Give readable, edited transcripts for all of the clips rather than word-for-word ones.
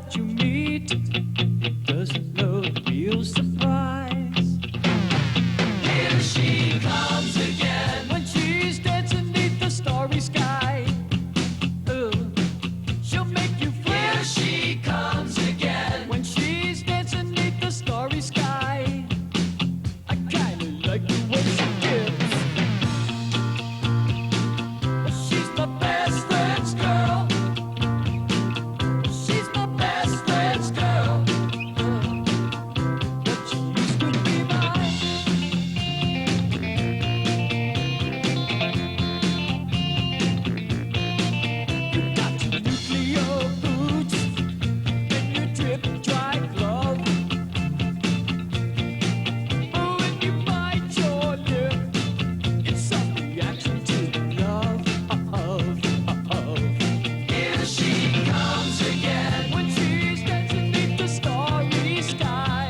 what you meet doesn't know the real surprise. Here she comes again when she's dancing beneath the starry sky. She'll make you fly. Here she comes again when she's dancing beneath the starry sky. I kinda like the way she dips. She's my best friend's girl. She's my best friend's girl. But she used to be mine. You got your nuclear boots and your drip dry glove. Oh, when you bite your lip, it's a reaction to love. Here she comes again when she's dancing beneath the starry sky.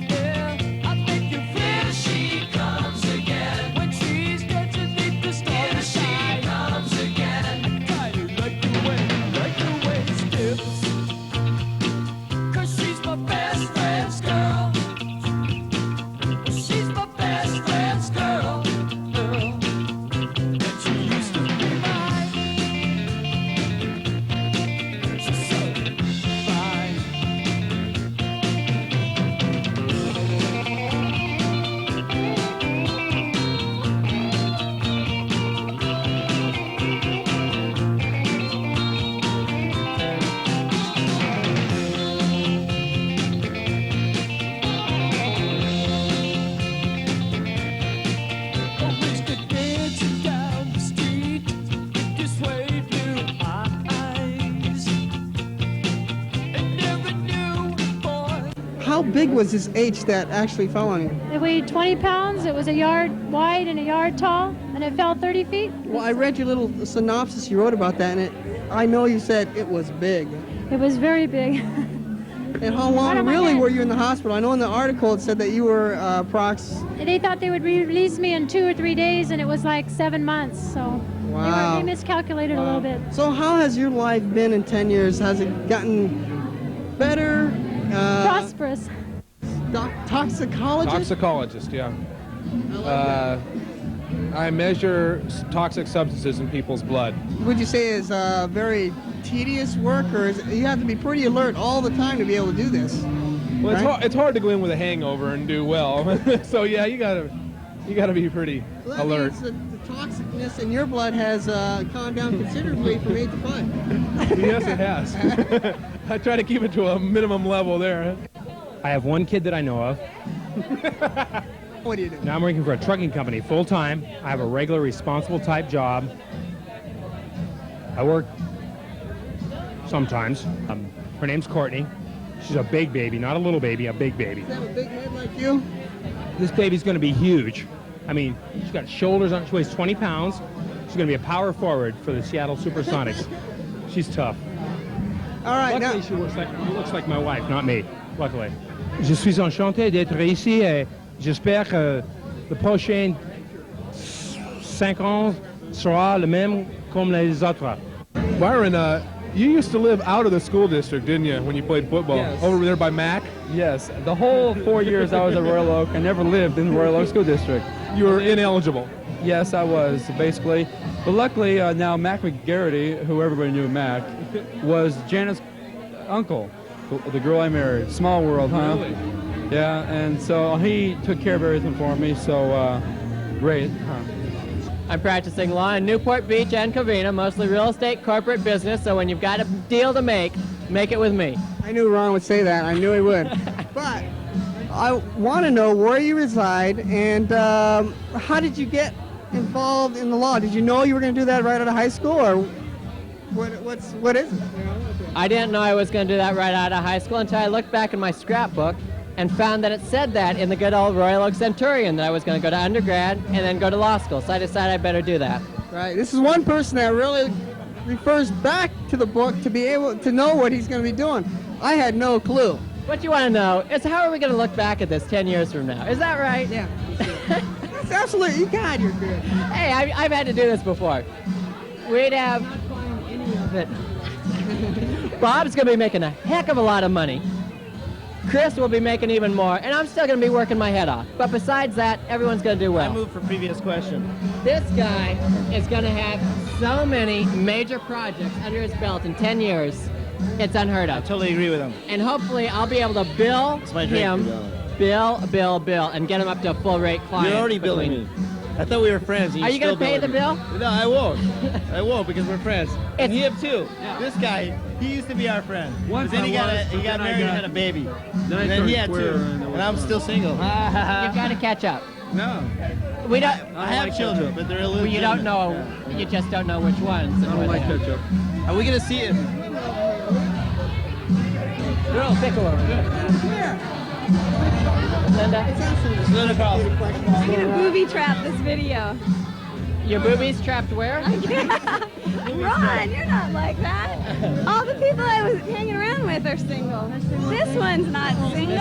Yeah, I make you feel. Here she comes again when she's dancing beneath the starry sky. Here she comes again. I kinda like the way it skips. 'Cause she's my best friend's girl. She's my best friend's girl. And she used to be mine. She's so fine. Oh, Mr. Dancing down the street, this way blue eyes. And never knew, boy. How big was this H that actually fell on you? It weighed 20 pounds. It was a yard wide and a yard tall, and it fell 30 feet. Well, I read your little synopsis you wrote about that, and I know you said it was big. It was very big. And how Right long on my really head. were you in the hospital? I know in the article it said that you were They thought they would release me in 2 or 3 days, and it was like 7 months. So Wow. they miscalculated a little bit. So how has your life been in 10 years? Has it gotten better? Prosperous. Toxicologist? Toxicologist, yeah. I like that. I measure toxic substances in people's blood. Would you say is very tedious work, or you have to be pretty alert all the time to be able to do this? Well, right? it's hard to go in with a hangover and do well. So yeah, you gotta be pretty Well, that alert. means that the toxicness in your blood has calmed down considerably from 8 to 5. Yes, it has. I try to keep it to a minimum level there. I have one kid that I know of. What do you do? Now I'm working for a trucking company full time. I have a regular, responsible type job. I work sometimes. Her name's Courtney. She's a big baby, not a little baby, a big baby. Does that have a big head like you? This baby's going to be huge. I mean, she's got shoulders on. She weighs 20 pounds. She's going to be a power forward for the Seattle Supersonics. She's tough. All right, Luckily, now. she looks like my wife, not me. Luckily. Je suis enchanté d'être ici et j'espère que le prochain 5 ans sera le même comme les autres. Byron, you used to live out of the school district, didn't you, when you played football? Yes. Over there by Mac? Yes, the whole 4 years I was at Royal Oak, I never lived in Royal Oak School District. You were ineligible. Yes, I was, basically. But luckily, now Mac McGarity, who everybody knew Mac, was Janet's uncle, the girl I married. Small world, huh? Really? Yeah, and so he took care of everything for me, so great. Huh? I'm practicing law in Newport Beach and Covina, mostly real estate, corporate business, so when you've got a deal to make it with me. I knew Ron would say that. I knew he would. But I want to know where you reside and how did you get involved in the law? Did you know you were going to do that right out of high school, or what is it? I didn't know I was going to do that right out of high school until I looked back in my scrapbook and found that it said that in the good old Royal Oak Centurion, that I was going to go to undergrad and then go to law school. So I decided I better do that. Right. This is one person that really refers back to the book to be able to know what he's going to be doing. I had no clue. What you want to know is how are we going to look back at this 10 years from now? Is that right? Yeah. That's absolutely. God, you're good. Hey, I've had to do this before. We'd have... Any of it. Bob's going to be making a heck of a lot of money. Chris will be making even more, and I'm still going to be working my head off. But besides that, everyone's going to do well. I moved for previous question. This guy is going to have so many major projects under his belt in 10 years. It's unheard of. Totally agree with him. And hopefully I'll be able to bill It's my drink, him, Bill. bill, and get him up to a full rate client. You're already billing between- me. I thought we were friends. And Are you're you gonna still pay the billing bill? me. No, I won't. I won't because we're friends. And It's- him too. This guy, he used to be our friend. Once But then he I got, was, he got but then I married and got- had a baby. Then I And then turned he had queer two. and it And I'm was- still single. You've got to catch up. No. We don't. I have children, but they're illegitimate. You don't know. You just don't know which ones. I don't like ketchup. Are we gonna see it? Girl, pick over. Linda, Linda Carlson. I'm gonna booby trap this video. your boobies trapped where? Ron, you're not like that. All the people I was hanging around with are single. This one's not single.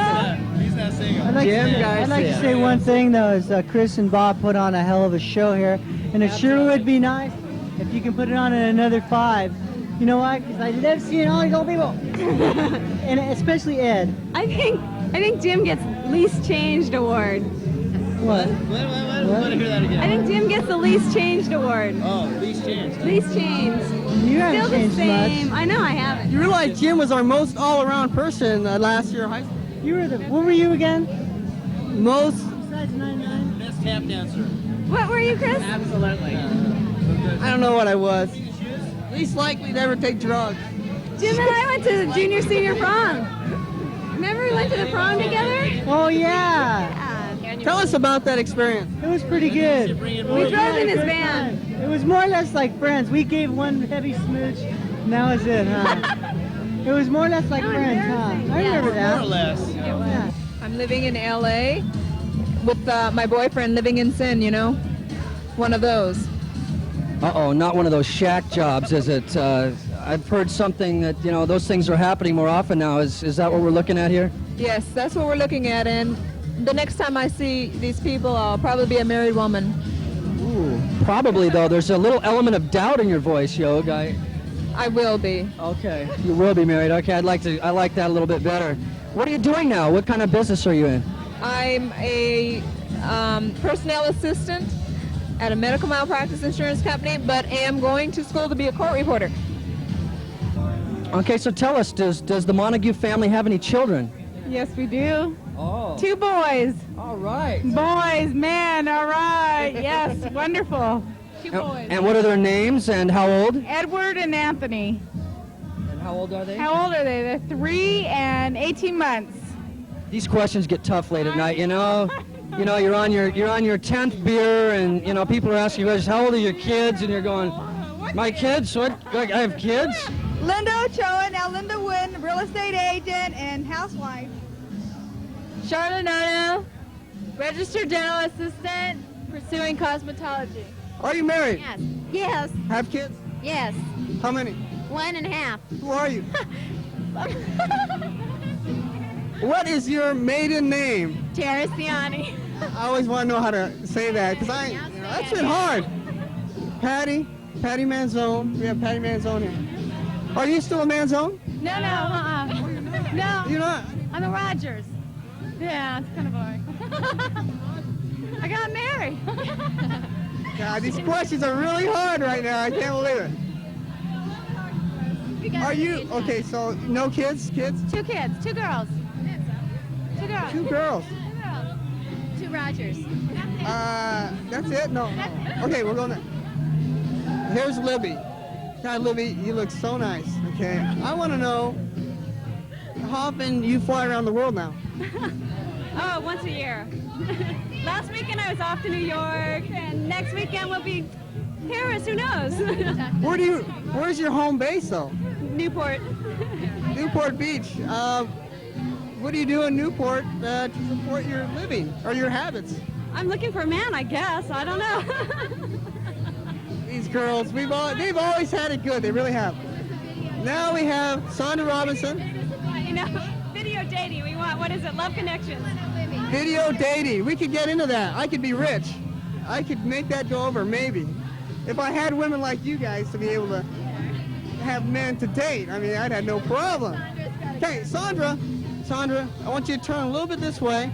He's not single. I'd like to say one thing though, is Chris and Bob put on a hell of a show here, and it sure would be nice if you can put it on in another 5. You know why? Because I love seeing all these old people, and especially Ed. I think Jim gets least changed award. What? I want to hear that again. I think Jim gets the least changed award. Oh, least changed. Least changed. You haven't Still the changed same. much. I know I haven't. You realize Jim was our most all-around person last year in high school. You were the. What were you again? Most. Besides 99. Best tap dancer. What were you, Chris? Absolutely. I don't know what I was. Least likely to ever take drugs. Jim and I went to the junior senior prom. Remember we went to the prom together? Oh yeah. Yeah. Tell us about that experience. It was pretty good. We drove in his van. It was more or less like friends. We gave one heavy smooch, and that was it, huh? It was more or less like How friends, huh? embarrassing. I remember More or that. less. Yeah. I'm living in LA with my boyfriend living in Sin, you know? One of those. Uh-oh, not one of those shack jobs, is it? I've heard something that, you know, those things are happening more often now. Is that what we're looking at here? Yes, that's what we're looking at. And the next time I see these people, I'll probably be a married woman. Ooh, probably, though. There's a little element of doubt in your voice, Yog. I will be. Okay, you will be married. Okay, I like that a little bit better. What are you doing now? What kind of business are you in? I'm a personnel assistant at a medical malpractice insurance company, but am going to school to be a court reporter. Okay, so tell us, does the Montague family have any children? Yes, we do. Oh. 2 boys. All right. Boys, man, all right. Yes, wonderful. 2 boys. And what are their names and how old? Edward and Anthony. And how old are they? How old are they? They're 3 and 18 months. These questions get tough late at night, you know. You know, you're on your 10th beer, and you know people are asking you, how old are your kids? And you're going, my kids? What? Like, I have kids? Linda Ochoa, now Linda Wynn, real estate agent and housewife. Charlotte Nono, registered dental assistant, pursuing cosmetology. Are you married? Yes. Yes. Have kids? Yes. How many? 1.5. Who are you? What is your maiden name? Teresiani. I always want to know how to say that because that's been hard. Patty Manzone. We have Patty Manzone here. Are you still a Manzone? No, no, You're not. I'm a Rogers. Yeah, it's kind of boring. I got married. God, these questions are really hard right now. I can't believe it. Are you okay? So no kids? Kids? 2 kids, 2 girls. 2 girls. 2 girls. 2 Rogers. That's it? No. Okay, we're going there. Here's Libby. God, Libby, you look so nice. Okay, I want to know how often you fly around the world now. Oh, once a year. Last weekend I was off to New York, and next weekend will be Paris. Who knows? Where's your home base though? Newport. Newport Beach. What do you do in Newport to support your living or your habits? I'm looking for a man, I guess. I don't know. These girls, they've always had it good. They really have. Now we have Sandra Robinson. You know, video dating. We want, what is it? Love connections. Video dating. We could get into that. I could be rich. I could make that go over, maybe. If I had women like you guys to be able to have men to date. I mean, I'd have no problem. Okay, Sandra, I want you to turn a little bit this way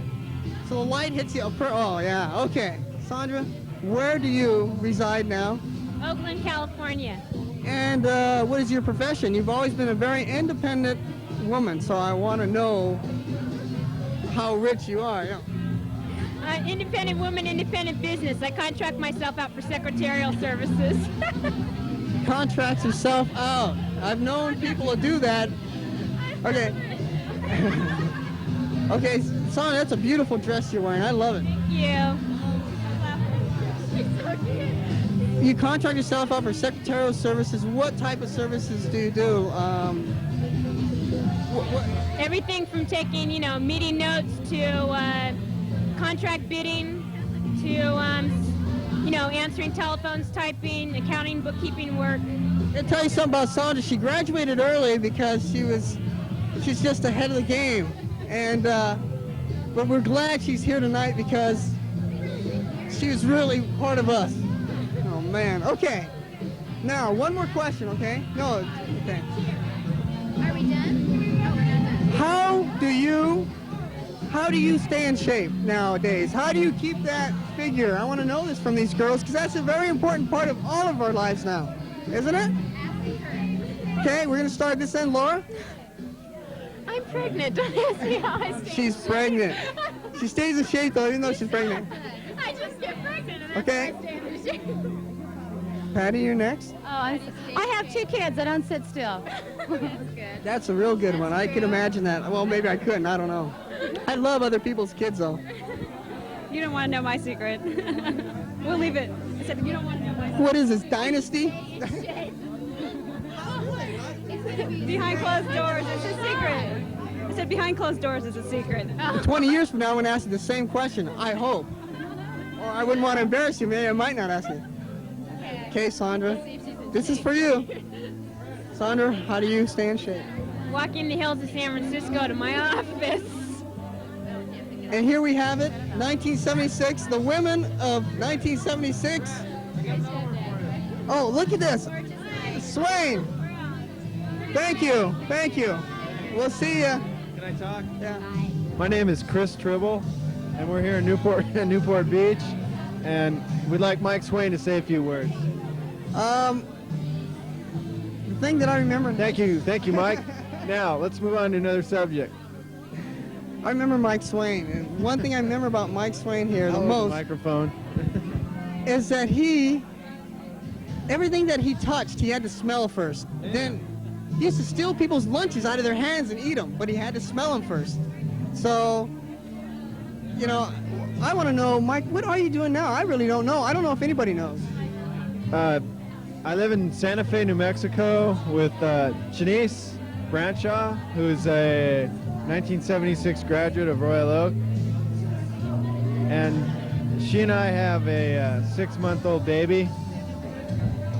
so the light hits you. Oh, yeah, okay. Sandra, where do you reside now? Oakland, California. And what is your profession? You've always been a very independent woman, so I want to know how rich you are. Yeah. Independent woman, independent business. I contract myself out for secretarial services. Contracts yourself out. I've known people to do that. Okay. Okay, Sandra, that's a beautiful dress you're wearing. I love it. Thank you. You contract yourself out for secretarial services. What type of services do you do? Everything from taking, meeting notes to contract bidding to, answering telephones, typing, accounting, bookkeeping work. I'll tell you something about Sandra. She graduated early because she's just ahead of the game. And, but we're glad she's here tonight because she was really part of us. Oh, man. Okay. Now, one more question, okay? No, okay. Are we done? No, we're not done. How do you stay in shape nowadays? How do you keep that figure? I want to know this from these girls because that's a very important part of all of our lives now, isn't it? Okay, we're going to start this end. Laura? I'm pregnant. Don't ask me how I stay. She's pregnant. She stays in shape though, even though she's pregnant. I just get pregnant. And Okay. I stay in shape. Patty, you're next. Oh, I have 2 kids. I don't sit still. That's a real good one. I can imagine that. Well, maybe I couldn't. I don't know. I love other people's kids though. You don't want to know my secret. We'll leave it. I said, you don't want to know my secret. What is this, Dynasty? Behind closed doors, it's a secret. I said, behind closed doors is a secret. 20 years from now, I'm going to ask you the same question, I hope. Or I wouldn't want to embarrass you. Maybe I might not ask you. Okay, Sandra, this is for you. Sandra, how do you stay in shape? Walking the hills of San Francisco to my office. And here we have it, 1976, the women of 1976. Oh, look at this. Swain. Thank you. Thank you. We'll see you. Can I talk? Yeah. My name is Chris Tribble, and we're here in Newport Beach, and we'd like Mike Swain to say a few words. The thing that I remember. Thank you, Mike. Now let's move on to another subject. I remember Mike Swain, and one thing I remember about Mike Swain here the most microphone is that everything that he touched, he had to smell first. Yeah. Then he used to steal people's lunches out of their hands and eat them, but he had to smell them first. So, I want to know, Mike, what are you doing now? I really don't know. I don't know if anybody knows. I live in Santa Fe, New Mexico with Shanice Branshaw, who's a 1976 graduate of Royal Oak. And she and I have a 6-month-old baby.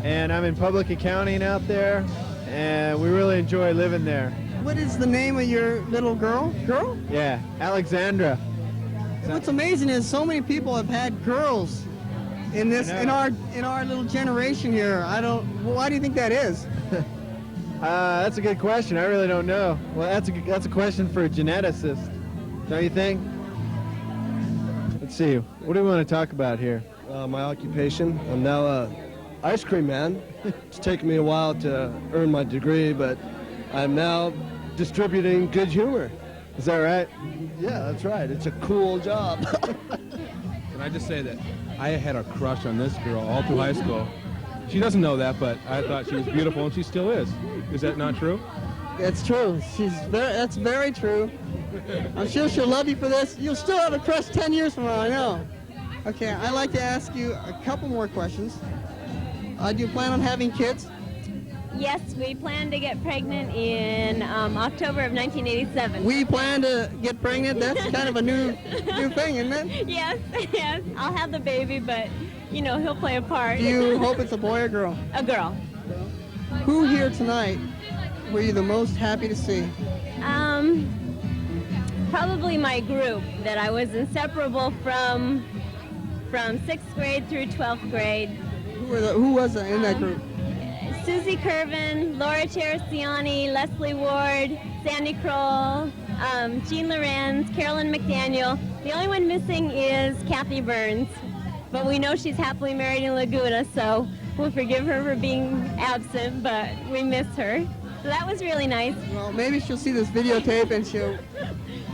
And I'm in public accounting out there, and we really enjoy living there. What is the name of your little girl? Girl? Yeah, Alexandra. What's amazing is so many people have had girls in our little generation here. Why do you think that is? That's a good question. I really don't know. Well, that's a question for a geneticist, don't you think? Let's see. What do we want to talk about here? My occupation. I'm now a ice cream man. It's taken me a while to earn my degree, but I'm now distributing good humor. Is that right? Yeah, that's right. It's a cool job. Can I just say that I had a crush on this girl all through high school. She doesn't know that, but I thought she was beautiful, and she still is. Is that not true? It's true. That's very true. I'm sure she'll love you for this. You'll still have a crush 10 years from now, I know. Okay, I'd like to ask you a couple more questions. Do you plan on having kids? Yes, we plan to get pregnant in October of 1987. We plan to get pregnant? That's kind of a new thing, isn't it? Yes. I'll have the baby, but, he'll play a part. Do you hope it's a boy or girl? A girl. Who here tonight were you the most happy to see? Probably my group that I was inseparable from 6th grade through 12th grade. Who was in that group? Susie Curvin, Laura Teresiani, Leslie Ward, Sandy Kroll, Jean Lorenz, Carolyn McDaniel. The only one missing is Kathy Burns, but we know she's happily married in Laguna, so we'll forgive her for being absent, but we miss her. So that was really nice. Well, maybe she'll see this videotape and she'll...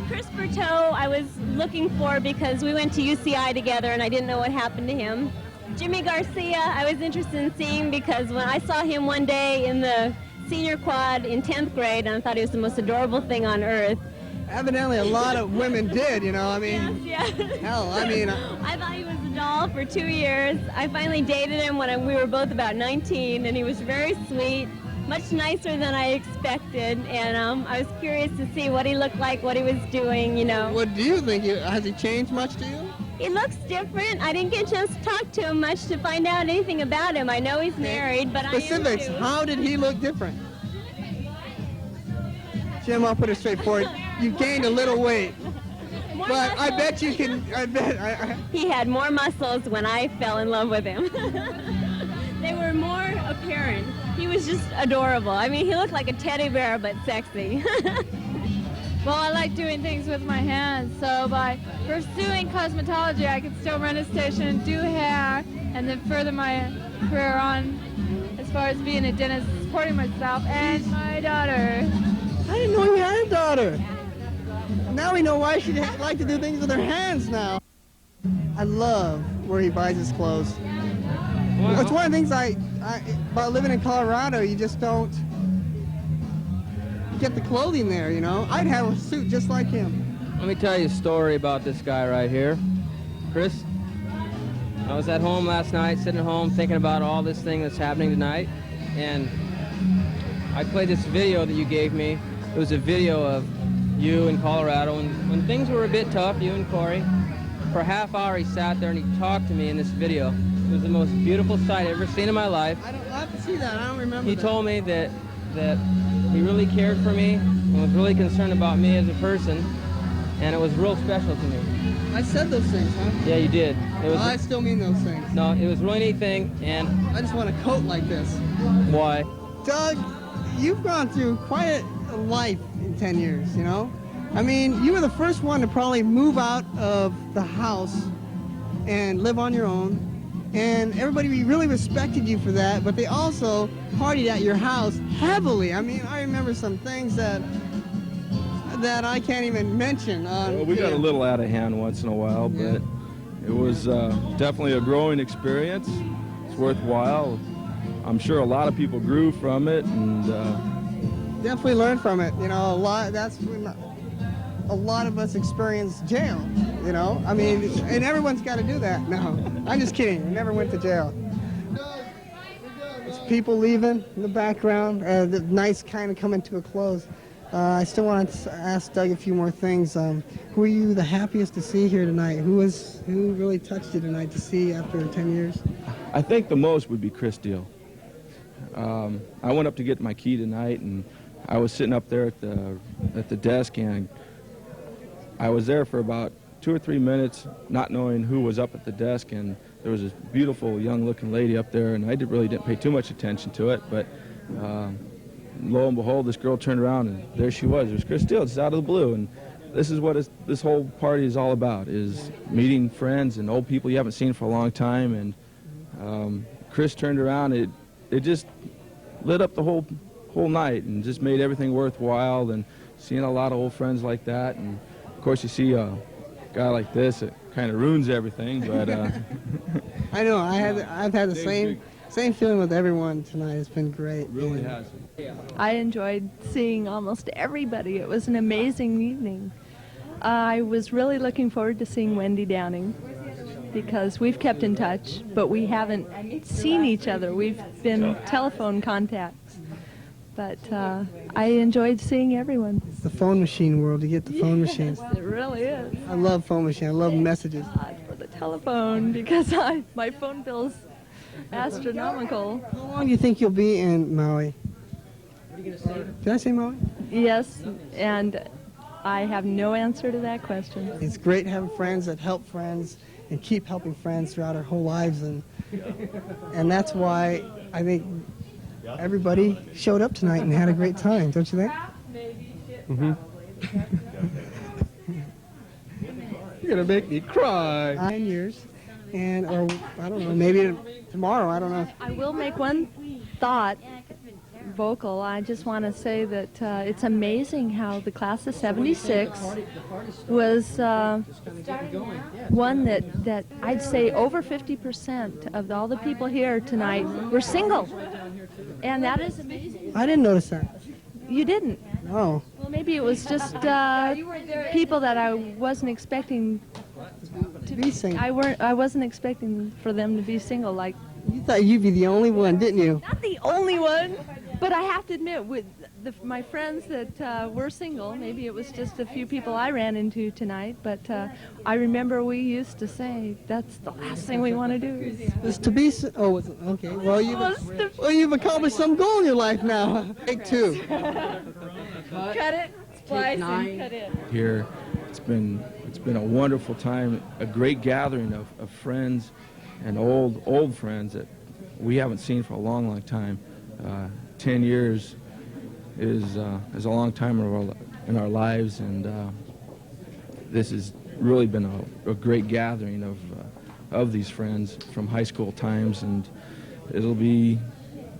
Chris Berteau I was looking for because we went to UCI together and I didn't know what happened to him. Jimmy Garcia I was interested in seeing because when I saw him one day in the senior quad in 10th grade, and I thought he was the most adorable thing on earth. Evidently a lot of women did, you know, I mean, yes. Hell, I mean... I thought he was a doll for 2 years. I finally dated him when we were both about 19, and he was very sweet, much nicer than I expected, and I was curious to see what he looked like, what he was doing, you know. What do you think? Has he changed much to you? He looks different. I didn't get a chance to talk to him much to find out anything about him. I know he's married, but Specifics, I am too. how did he look different? Jim, I'll put it straight forward. You gained a little weight. More But I muscles. bet you can, He had more muscles when I fell in love with him. They were more apparent. He was just adorable. I mean, he looked like a teddy bear, but sexy. Well, I like doing things with my hands, so by pursuing cosmetology, I could still run a station, do hair, and then further my career on as far as being a dentist, supporting myself and my daughter. I didn't know you had a daughter. Now we know why she'd like to do things with her hands now. I love where he buys his clothes. Wow. It's one of the things about living in Colorado, you just don't get the clothing there, you know. I'd have a suit just like him. Let me tell you a story about this guy right here. Chris, I was at home last night, sitting at home thinking about all this thing that's happening tonight, and I played this video that you gave me. It was a video of you in Colorado, and when things were a bit tough, you and Corey, for a half hour he sat there and he talked to me in this video. It was the most beautiful sight I've ever seen in my life. I have to see that. I don't remember He that. told me that he really cared for me and was really concerned about me as a person, and it was real special to me. I said those things, huh? Yeah, you did. It was. I still mean those things. No, it was a really neat thing, and I just want a coat like this. why? Doug, you've gone through quite a life in 10 years, you know? I mean, you were the first one to probably move out of the house and live on your own. And everybody really respected you for that, but they also partied at your house heavily. I mean, I remember some things that I can't even mention. Well, we got a little out of hand once in a while, but it was definitely a growing experience. It's worthwhile. I'm sure a lot of people grew from it, and Definitely learned from it. You know, that's when a lot of us experience jail, you know? I mean, and everyone's got to do that. No, I'm just kidding. I never went to jail. It's people leaving in the background. The night's kind of coming to a close. I still want to ask Doug a few more things. Who are you the happiest to see here tonight? Who really touched you tonight to see after 10 years? I think the most would be Chris Deal. I went up to get my key tonight, and I was sitting up there at the desk, and I was there for about 2 or 3 minutes, not knowing who was up at the desk, and there was this beautiful young-looking lady up there, and I really didn't pay too much attention to it, but lo and behold, this girl turned around, and there she was. It was Chris Steele, just out of the blue, and this is what this whole party is all about, is meeting friends and old people you haven't seen for a long time, and Chris turned around. It just lit up the whole night and just made everything worthwhile, and seeing a lot of old friends like that, and of course you see a guy like this, it kind of ruins everything, but I know, I've had the same feeling with everyone tonight. It's been great. It really has. I enjoyed seeing almost everybody. It was an amazing evening. I was really looking forward to seeing Wendy Downing because we've kept in touch, but we haven't seen each other. We've been telephone contacts. But I enjoyed seeing everyone. It's the phone machine world. You get the phone machines. It really is. I love phone machines. I love messages. For the telephone, because my phone bill's astronomical. How long do you think you'll be in Maui? Did I say Maui? Yes, and I have no answer to that question. It's great having friends that help friends and keep helping friends throughout our whole lives, and that's why I think everybody showed up tonight and had a great time, don't you think? Mm-hmm. You're gonna make me cry. 9 years, and or I don't know, maybe tomorrow. I don't know. I will make one thought vocal. I just want to say that it's amazing how the class of '76 was one that I'd say over 50% of all the people here tonight were single, and that is amazing. I didn't notice that. You didn't? No. Well, maybe it was just people that I wasn't expecting to be single. I wasn't expecting for them to be single. Like, you thought you'd be the only one, didn't you? not the only one, but I have to admit, with my friends that were single, maybe it was just a few people I ran into tonight, but I remember we used to say that's the last thing we want to do. It's to be. Oh, was it? Okay. Well, you've accomplished some goal in your life now. Take two. Cut it, splice, and cut it. Here, it's been a wonderful time, a great gathering of friends and old friends that we haven't seen for a long time. 10 years is a long time in our lives, and this has really been a great gathering of these friends from high school times, and it'll be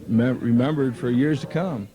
remembered for years to come.